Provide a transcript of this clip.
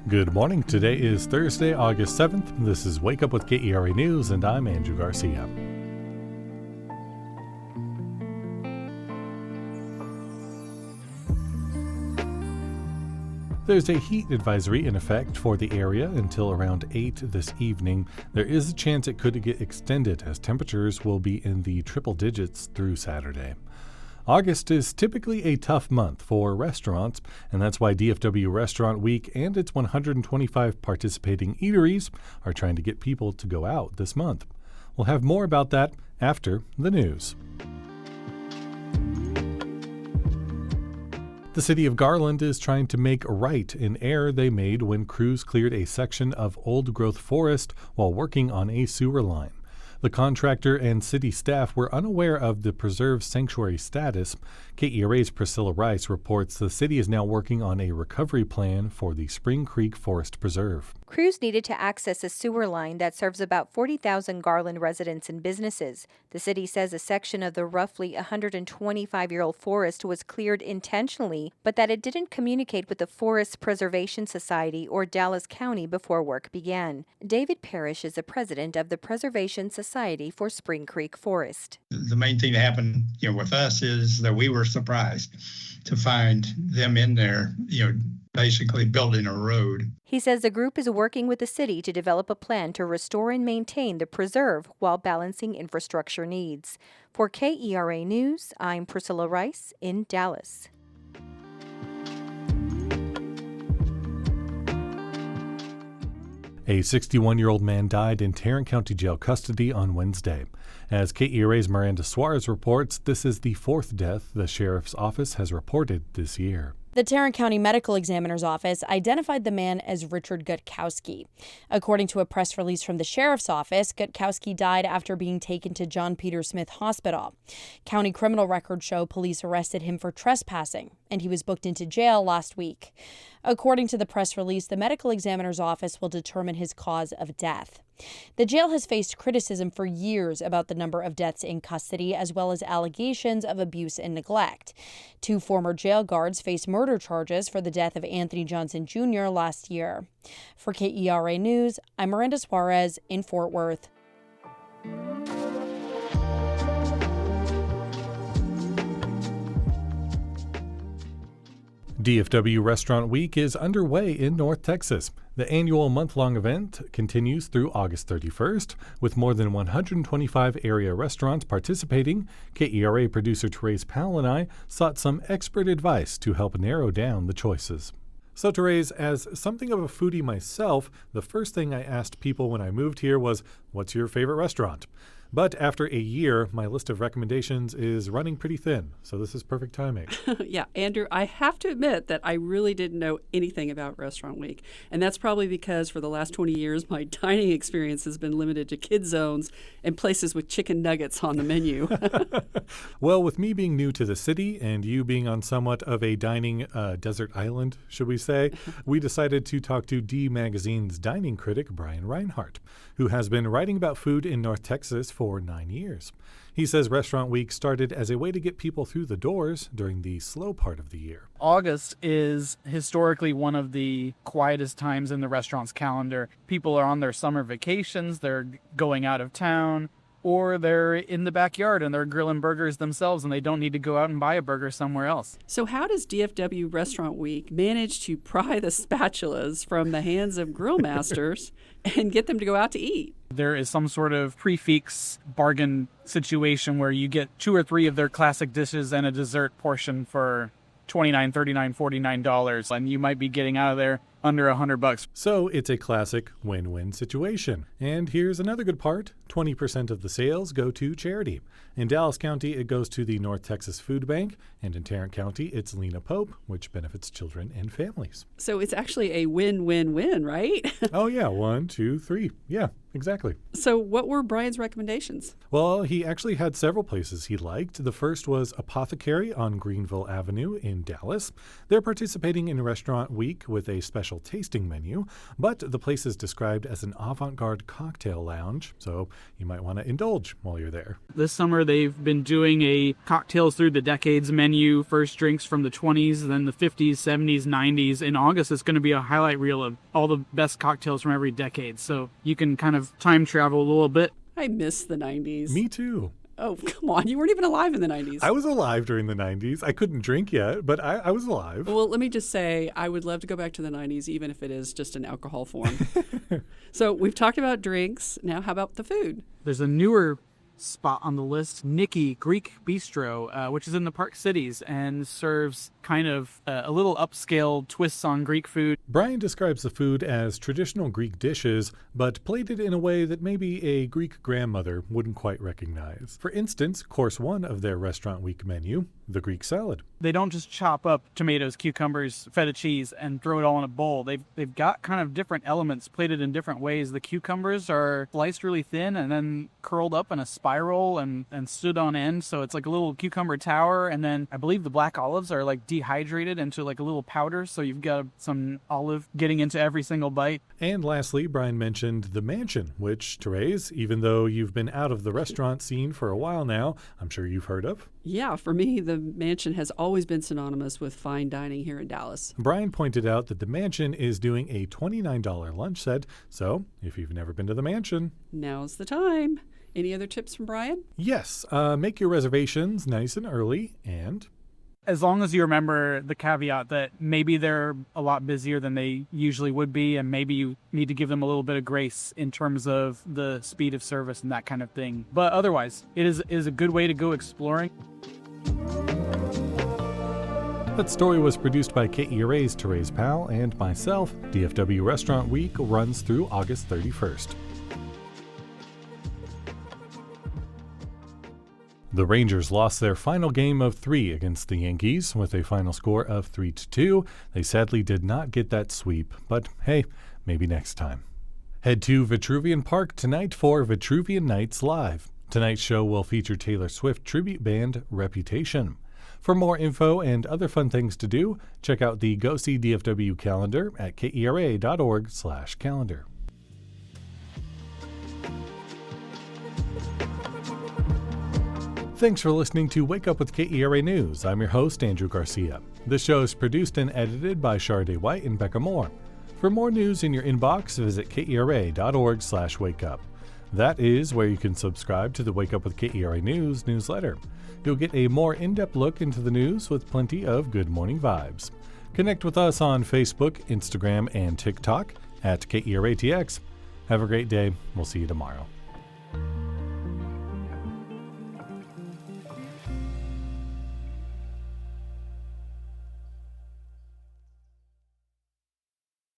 Good morning. Today is Thursday, August 7th. This is Wake Up with KERA News, and I'm Andrew Garcia. There's a heat advisory in effect for the area until around 8 this evening. There is a chance it could get extended as temperatures will be in the triple digits through Saturday. August is typically a tough month for restaurants, and that's why DFW Restaurant Week and its 125 participating eateries are trying to get people to go out this month. We'll have more about that after the news. The city of Garland is trying to make right an error they made when crews cleared a section of old-growth forest while working on a sewer line. The contractor and city staff were unaware of the preserve sanctuary status. KERA's Priscilla Rice reports the city is now working on a recovery plan for the Spring Creek Forest Preserve. Crews needed to access a sewer line that serves about 40,000 Garland residents and businesses. The city says a section of the roughly 125-year-old forest was cleared intentionally, but that it didn't communicate with the Forest Preservation Society or Dallas County before work began. David Parrish is the president of the Preservation Society for Spring Creek Forest. The main thing that happened, with us is that we were surprised to find them in there, basically building a road. He says the group is working with the city to develop a plan to restore and maintain the preserve while balancing infrastructure needs. For KERA News, I'm Priscilla Rice in Dallas. A 61-year-old man died in Tarrant County Jail custody on Wednesday. As KERA's Miranda Suarez reports, this is the fourth death the sheriff's office has reported this year. The Tarrant County Medical Examiner's Office identified the man as Richard Gutkowski. According to a press release from the sheriff's office, Gutkowski died after being taken to John Peter Smith Hospital. County criminal records show police arrested him for trespassing, and he was booked into jail last week. According to the press release, the medical examiner's office will determine his cause of death. The jail has faced criticism for years about the number of deaths in custody, as well as allegations of abuse and neglect. Two former jail guards face murder charges for the death of Anthony Johnson Jr. last year. For KERA News, I'm Miranda Suarez in Fort Worth. DFW Restaurant Week is underway in North Texas. The annual month-long event continues through August 31st, with more than 125 area restaurants participating. KERA producer Therese Powell and I sought some expert advice to help narrow down the choices. So Therese, as something of a foodie myself, the first thing I asked people when I moved here was, what's your favorite restaurant? But after a year, my list of recommendations is running pretty thin, so this is perfect timing. Yeah, Andrew, I have to admit that I really didn't know anything about Restaurant Week. And that's probably because for the last 20 years, my dining experience has been limited to kid zones and places with chicken nuggets on the menu. Well, with me being new to the city and you being on somewhat of a dining desert island, should we say, we decided to talk to D Magazine's dining critic, Brian Reinhart, who has been writing about food in North Texas for 9 years. He says Restaurant Week started as a way to get people through the doors during the slow part of the year. August is historically one of the quietest times in the restaurant's calendar. People are on their summer vacations, they're going out of town, or they're in the backyard and they're grilling burgers themselves and they don't need to go out and buy a burger somewhere else. So how does DFW Restaurant Week manage to pry the spatulas from the hands of grill masters and get them to go out to eat? There is some sort of prefix bargain situation where you get 2 or 3 of their classic dishes and a dessert portion for $29, $39, $49, and you might be getting out of there under $100. So it's a classic win-win situation. And here's another good part. 20% of the sales go to charity. In Dallas County, it goes to the North Texas Food Bank, and in Tarrant County, it's Lena Pope, which benefits children and families. So it's actually a win-win-win, right? Oh, yeah. 1, 2, 3. Yeah, exactly. So what were Brian's recommendations? Well, he actually had several places he liked. The first was Apothecary on Greenville Avenue in Dallas. They're participating in Restaurant Week with a special special tasting menu, but the place is described as an avant-garde cocktail lounge, so you might want to indulge while you're there. This summer they've been doing a cocktails through the decades menu, first drinks from the 20s, then the 50s, 70s, 90s. In August it's going to be a highlight reel of all the best cocktails from every decade, so you can kind of time travel a little bit. I miss the 90s. Me too. Oh, come on. You weren't even alive in the 90s. I was alive during the 90s. I couldn't drink yet, but I was alive. Well, let me just say, I would love to go back to the 90s, even if it is just in alcohol form. So we've talked about drinks. Now, how about the food? There's a newer spot on the list, Nikki Greek Bistro, which is in the Park Cities and serves kind of a little upscale twists on Greek food. Brian describes the food as traditional Greek dishes, but plated in a way that maybe a Greek grandmother wouldn't quite recognize. For instance, course 1 of their Restaurant Week menu, the Greek salad. They don't just chop up tomatoes, cucumbers, feta cheese, and throw it all in a bowl. They've got kind of different elements plated in different ways. The cucumbers are sliced really thin and then curled up in a spiral and stood on end, so it's like a little cucumber tower. And then I believe the black olives are like dehydrated into like a little powder, so you've got some olive getting into every single bite. And lastly, Brian mentioned the mansion, which, Therese, even though you've been out of the restaurant scene for a while now, I'm sure you've heard of. Yeah, for me, the mansion has always been synonymous with fine dining here in Dallas. Brian pointed out that the mansion is doing a $29 lunch set, so if you've never been to the mansion, now's the time. Any other tips from Brian? Yes, make your reservations nice and early, and as long as you remember the caveat that maybe they're a lot busier than they usually would be, and maybe you need to give them a little bit of grace in terms of the speed of service and that kind of thing. But otherwise, it is a good way to go exploring. That story was produced by KERA's Therese Powell and myself. DFW Restaurant Week runs through August 31st. The Rangers lost their final game of 3 against the Yankees with a final score of 3-2. They sadly did not get that sweep, but hey, maybe next time. Head to Vitruvian Park tonight for Vitruvian Nights Live. Tonight's show will feature Taylor Swift tribute band Reputation. For more info and other fun things to do, check out the Go See DFW calendar at kera.org/calendar. Thanks for listening to Wake Up with KERA News. I'm your host, Andrew Garcia. This show is produced and edited by Shardae White and Bekah Morr. For more news in your inbox, visit kera.org/wakeup. That is where you can subscribe to the Wake Up with KERA News newsletter. You'll get a more in-depth look into the news with plenty of good morning vibes. Connect with us on Facebook, Instagram, and TikTok at KERATX. Have a great day. We'll see you tomorrow.